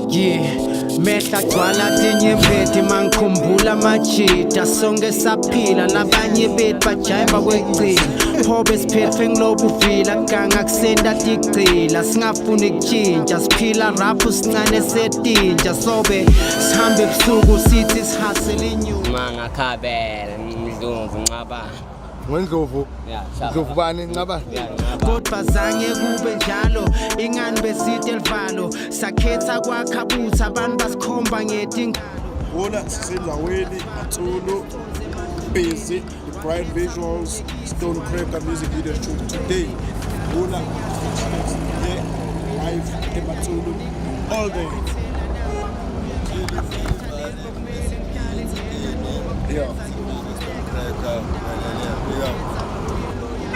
Yeah, mehla gcwala tinyembeti mangikhumbula majita sonke saphila labanye bethu bajayiva kwegcina phobe siphethwe ngilobu uvila ganga kusenta tigcila singafuni kutshintsha siphila raphu sincane setintsha sobe sihambe ebusuku sithi sihasele inyuma mangakhabele Ndlovu Nqaba Ndlovu Ndlovu bani Nqaba kodwa zange kube njalo ingani beside elivalo sakhetha kwakhabutha abantu basikhomba ngetingalo Wona sisendaweni Matsulu busy the bright visuals Stonecracker music video shoot today Wona live in Matsulu all day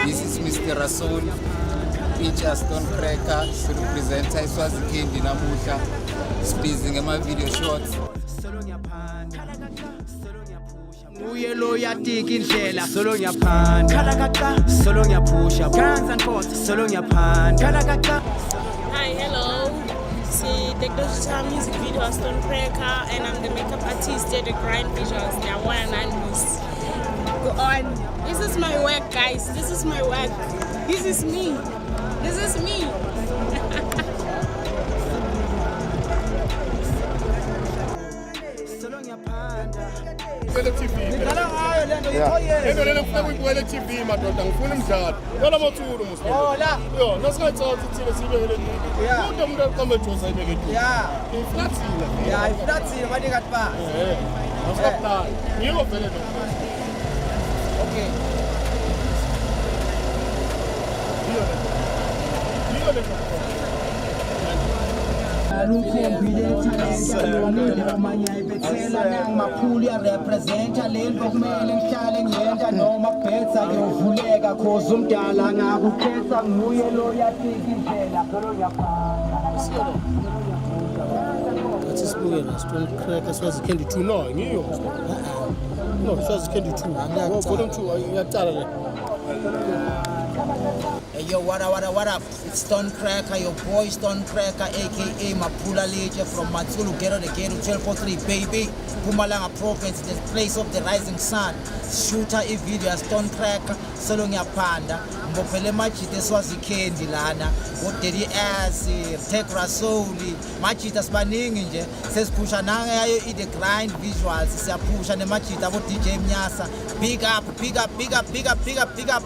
This is Mr. Rasoul, feature Stonecracker, representer iSwazikendi namuhla, squeezing my video shots. Uye lo yatika indlela solo ngiyaphanda khalakaka solo ngiyaphusha Guns and Bots solo ngiyaphanda khalakaka. Hi, hello. See the digital music video of Stonecracker and I'm the makeup artist at the Grind Visuals. They are one and miss. Go on. This is my work, guys. This is my work. This is me. This is me. TV madoda ngifuna umdlalo yala Matsulu musifana hola yo nasingatsotsi thina sibekele kodwa umuntu aqamethosa ibeke tu ya iflatsile bani kathi ba awusaplan yiko vele okay Alukhombile talent yalungile umanya ibethela nangimakhulu ya representa lento kumele ngihlale ngiyenta noma kubhetha kuyovuleka cause umdala ngakukhetha nguye lo yatika indlela solo ngiyaphanda Let's sibuke na Stonecracker Swazikendi 2 no ngiyo no Swazikendi 2 volume 2 ngiyacala le Hey yo, what up? It's Stonecracker, your boy Stonecracker, aka Mapula Leje from Matsulu Ghetto, the Ghetto 1243, baby. Pumalanga province, the place of the rising sun. Shooter a video, Stonecracker, solo ngiyaphanda. Mbophele machite Swazikendi lana. Godeli Acid, Tech Rasoli, machita sibaningi nje. Sesiphusha nanga yayo the Grind Visuals, siyaphusha nemachita abo DJ Mnyasa. Big up.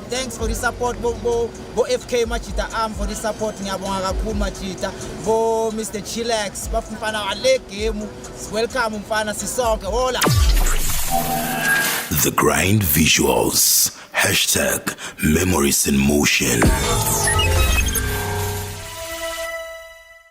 Thanks for the support, bo FK Machita Arm for the support. Ngiyabonga kakhulu Machita. Bo Mr. Chillax, bafumfana wale game. Welcome mfana sisonke. Hola. The Grind Visuals. #Memories in Motion.